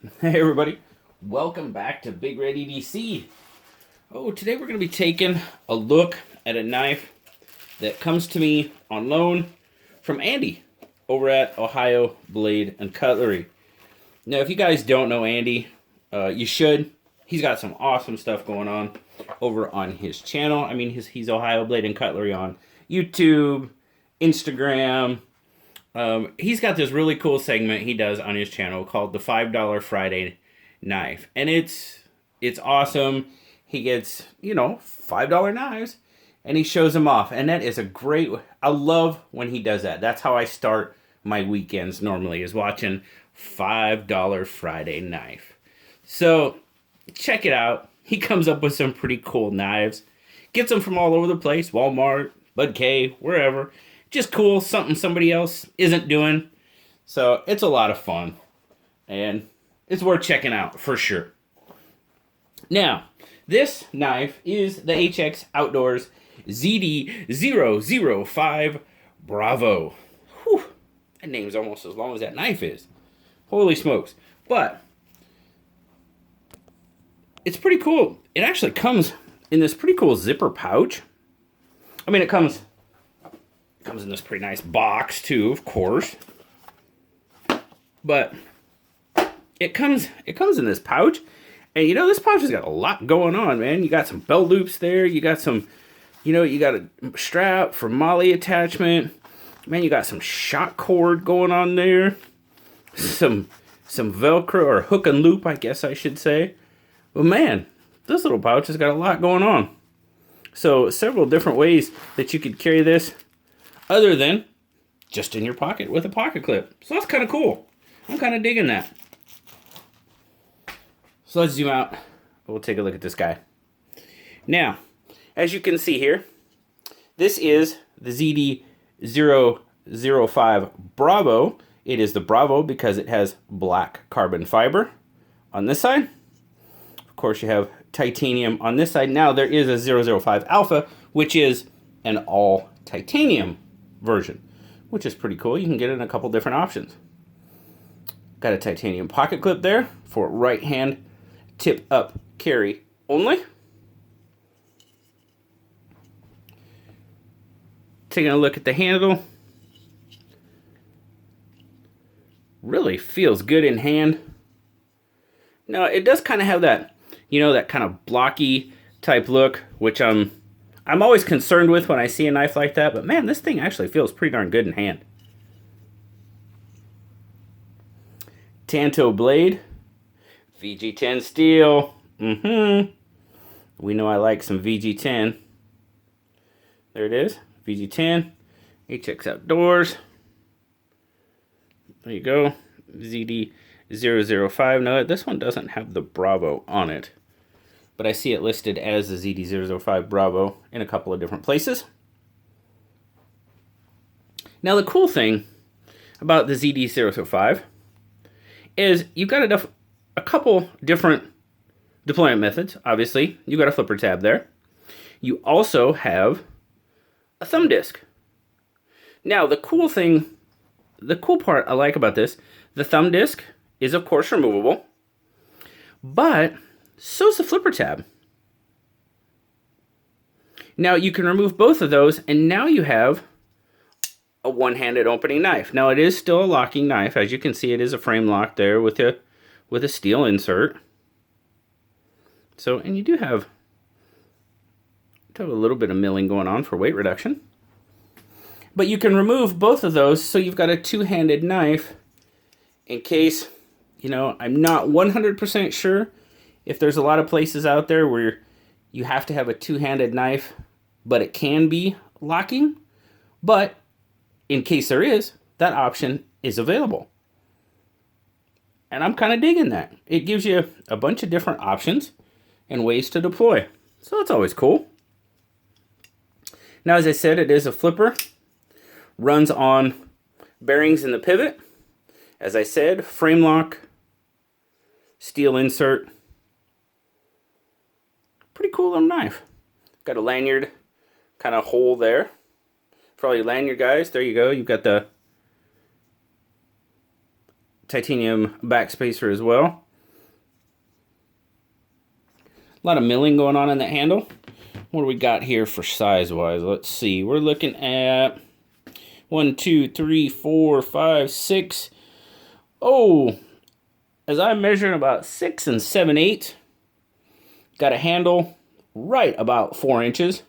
Hey everybody, welcome back to Big Red EDC. Oh, today we're going to be taking a look at a knife that comes to me on loan from Andy over at Ohio Blade and Cutlery. Now, if you guys don't know Andy, you should. He's got some awesome stuff going on over on his channel. I mean, he's Ohio Blade and Cutlery on YouTube, Instagram. He's got this really cool segment he does on his channel called the $5 Friday Knife. And it's awesome. He gets, $5 knives and he shows them off. And that is a great, I love when he does that. That's how I start my weekends normally, is watching $5 Friday Knife. So check it out. He comes up with some pretty cool knives. Gets them from all over the place, Walmart, Bud K, wherever. Just cool, something somebody else isn't doing. So it's a lot of fun. And it's worth checking out for sure. Now, this knife is the HX Outdoors ZD005 Bravo. Whew, that name's almost as long as that knife is. Holy smokes. But it's pretty cool. It actually comes in this pretty cool zipper pouch. I mean, it comes in this pretty nice box too, of course. But it comes in this pouch. And this pouch has got a lot going on, man. You got some belt loops there. You got some, you got a strap for molly attachment. Man, you got some shot cord going on there. Some Velcro or hook and loop, I guess I should say. But man, this little pouch has got a lot going on. So several different ways that you could carry this other than just in your pocket with a pocket clip. So that's kind of cool. I'm kind of digging that. So let's zoom out. We'll take a look at this guy. Now, as you can see here, this is the ZD005 Bravo. It is the Bravo because it has black carbon fiber on this side. Of course, you have titanium on this side. Now, there is a 005 Alpha, which is an all titanium version, which is pretty cool. You can get it in a couple different options. Got a titanium pocket clip there for right hand tip up carry only. Taking a look at the handle. Really feels good in hand. Now, it does kind of have that, that kind of blocky type look, which I'm always concerned with when I see a knife like that. But man, this thing actually feels pretty darn good in hand. Tanto blade. VG10 steel. We know I like some VG10. There it is. VG10. HX Outdoors. There you go. ZD005. No, this one doesn't have the Bravo on it. But I see it listed as the ZD005 Bravo in a couple of different places. Now, the cool thing about the ZD005 is you've got a couple different deployment methods. Obviously, you've got a flipper tab there. You also have a thumb disc. Now, the cool part I like about this, the thumb disc is, of course, removable. But so is the flipper tab. Now, you can remove both of those, and now you have a one-handed opening knife. Now, it is still a locking knife. As you can see, it is a frame lock there with a steel insert. So, and you do have a little bit of milling going on for weight reduction. But you can remove both of those, so you've got a two-handed knife in case, I'm not 100% sure if there's a lot of places out there where you have to have a two-handed knife, but it can be locking. But in case there is, that option is available. And I'm kind of digging that. It gives you a bunch of different options and ways to deploy. So that's always cool. Now, as I said, it is a flipper. Runs on bearings in the pivot. As I said, frame lock, steel insert. Pretty cool little knife. Got a lanyard kind of hole there. For all you lanyard guys, there you go. You've got the titanium backspacer as well. A lot of milling going on in that handle. What do we got here for size-wise? Let's see. We're looking at 1, 2, 3, 4, 5, 6. Oh, as I'm measuring about 6 7/8. Got a handle right about 4 inches.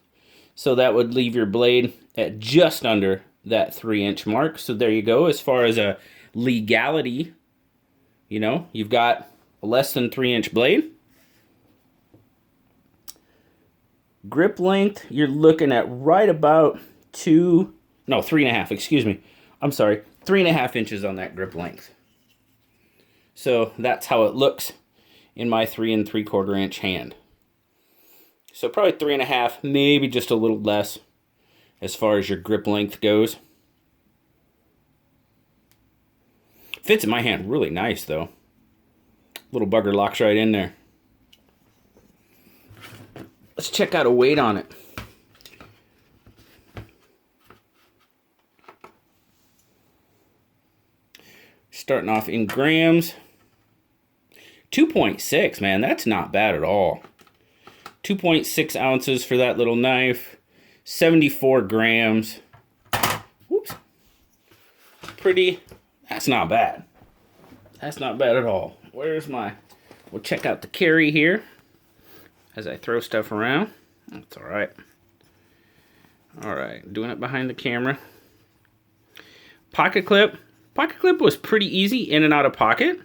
So that would leave your blade at just under that 3-inch mark. So there you go. As far as a legality, you know, you've got a less than 3-inch blade. Grip length, you're looking at right about 3.5, excuse me. I'm sorry, 3.5 inches on that grip length. So that's how it looks in my 3 3/4 inch hand. So probably 3.5, maybe just a little less as far as your grip length goes. Fits in my hand really nice though. Little bugger locks right in there. Let's check out a weight on it. Starting off in grams. 2.6, man, that's not bad at all. 2.6 ounces for that little knife. 74 grams. Whoops. Pretty, that's not bad. That's not bad at all. Where's my, we'll check out the carry here. As I throw stuff around. That's all right. All right, doing it behind the camera. Pocket clip. Pocket clip was pretty easy in and out of pocket.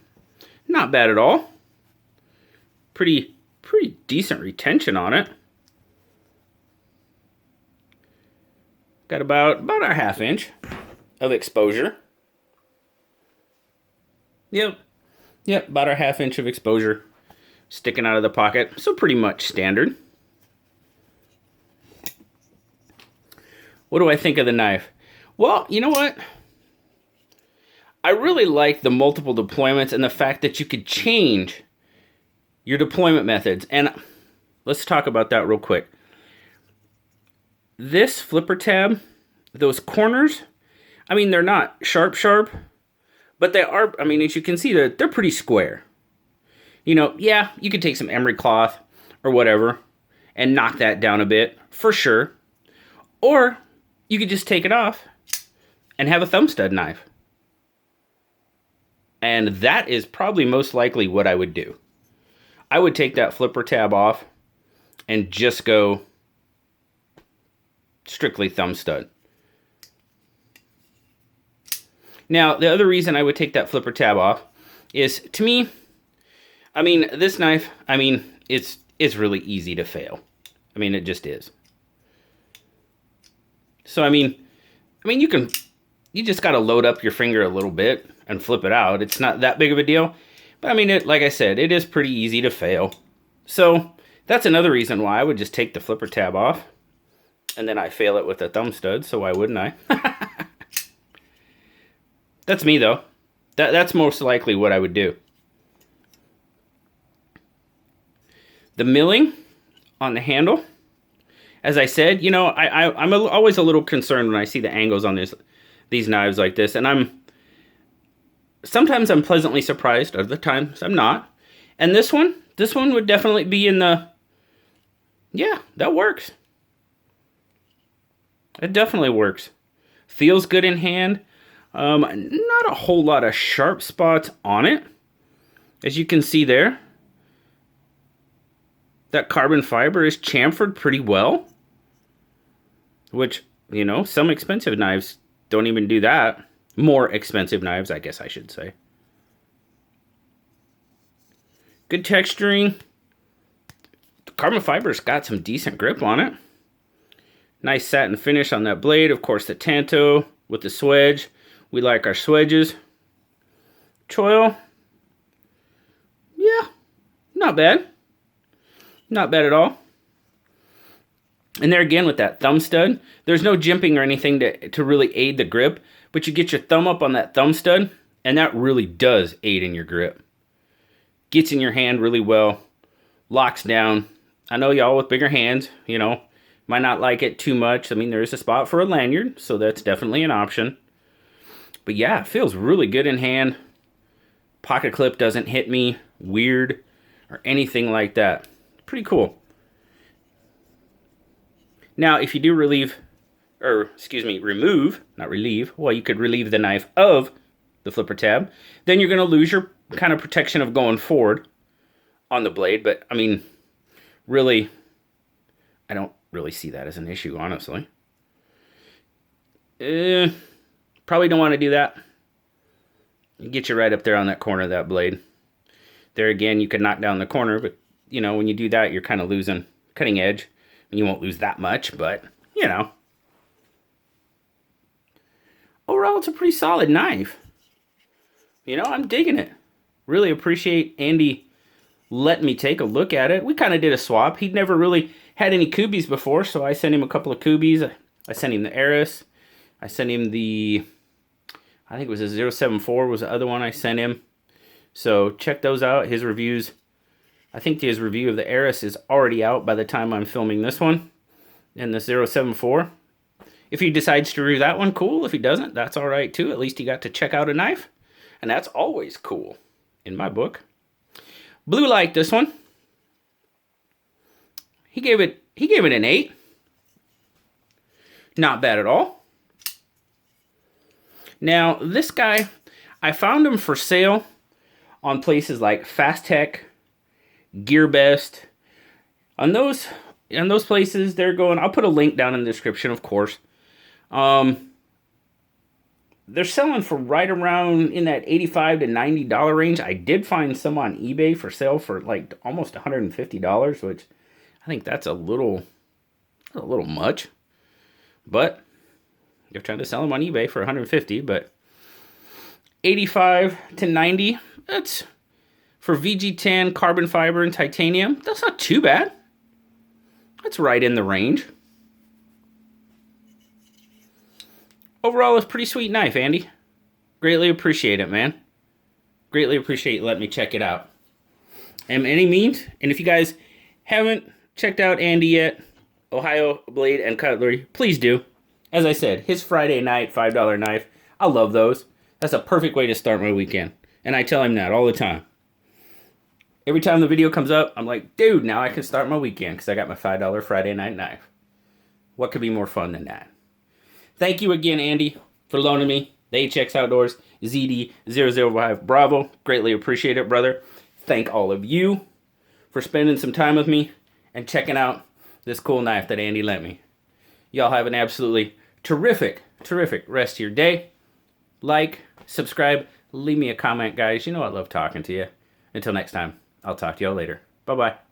Not bad at all. Pretty decent retention on it. Got about a 1/2 inch of exposure. Yep, about a 1/2 inch of exposure sticking out of the pocket, so pretty much standard. What do I think of the knife? Well, you know what? I really like the multiple deployments and the fact that you could change your deployment methods. And let's talk about that real quick. This flipper tab, those corners, I mean, they're not sharp, but they are, I mean, as you can see, they're pretty square. You know, yeah, you could take some emery cloth or whatever and knock that down a bit, for sure. Or you could just take it off and have a thumb stud knife. And that is probably most likely what I would do. I would take that flipper tab off and just go strictly thumb stud. Now, the other reason I would take that flipper tab off is, to me, I mean, this knife, I mean, it's really easy to fail. I mean, it just is. So, I mean, you just got to load up your finger a little bit and flip it out. It's not that big of a deal. But I mean, like I said, it is pretty easy to fail. So that's another reason why I would just take the flipper tab off. And then I fail it with a thumb stud, so why wouldn't I? That's me, though. That's most likely what I would do. The milling on the handle, as I said, you know, I'm always a little concerned when I see the angles on these knives like this, and sometimes I'm pleasantly surprised, other times I'm not. And this one would definitely be in the, yeah, that works. It definitely works. Feels good in hand. Not a whole lot of sharp spots on it, as you can see there. That carbon fiber is chamfered pretty well, which, you know, some expensive knives don't even do that. More expensive knives, I guess I should say. Good texturing. The carbon fiber's got some decent grip on it. Nice satin finish on that blade. Of course, the Tanto with the swedge. We like our swedges. Choil. Yeah, not bad. Not bad at all. And there again with that thumb stud, there's no jimping or anything to really aid the grip, but you get your thumb up on that thumb stud, and that really does aid in your grip. Gets in your hand really well, locks down. I know y'all with bigger hands, you know, might not like it too much. I mean, there is a spot for a lanyard, so that's definitely an option. But yeah, it feels really good in hand. Pocket clip doesn't hit me weird or anything like that. Pretty cool. Now, if you do remove, not relieve, well, you could relieve the knife of the flipper tab, then you're going to lose your kind of protection of going forward on the blade. But, I mean, really, I don't really see that as an issue, honestly. Probably don't want to do that. Get you right up there on that corner of that blade. There again, you could knock down the corner, but, you know, when you do that, you're kind of losing cutting edge. You won't lose that much, but, you know. Overall, it's a pretty solid knife. You know, I'm digging it. Really appreciate Andy letting me take a look at it. We kind of did a swap. He'd never really had any Kubies before, so I sent him a couple of Kubies. I sent him the Eris. I sent him the, I think it was a 074 was the other one I sent him. So check those out. His reviews. I think his review of the Eris is already out by the time I'm filming this one. And the 074. If he decides to review that one, cool. If he doesn't, that's all right too. At least he got to check out a knife. And that's always cool in my book. Blue liked this one. He gave it an 8. Not bad at all. Now, this guy, I found him for sale on places like Fast Tech, GearBest. On those places, they're going, I'll put a link down in the description, of course. They're selling for right around in that $85 to $90 range. I did find some on eBay for sale for like almost $150, which I think that's a little much. But they're trying to sell them on eBay for $150, but $85 to $90, that's for VG10 carbon fiber and titanium. That's not too bad. That's right in the range. Overall, it's a pretty sweet knife, Andy. Greatly appreciate it, man. Greatly appreciate you letting me check it out. And any means, and if you guys haven't checked out Andy yet, Ohio Blade and Cutlery, please do. As I said, his Friday night $5 knife, I love those. That's a perfect way to start my weekend. And I tell him that all the time. Every time the video comes up, I'm like, dude, now I can start my weekend because I got my $5 Friday night knife. What could be more fun than that? Thank you again, Andy, for loaning me the HX Outdoors ZD005 Bravo. Greatly appreciate it, brother. Thank all of you for spending some time with me and checking out this cool knife that Andy lent me. Y'all have an absolutely terrific rest of your day. Like, subscribe, leave me a comment, guys. You know I love talking to you. Until next time, I'll talk to y'all later. Bye-bye.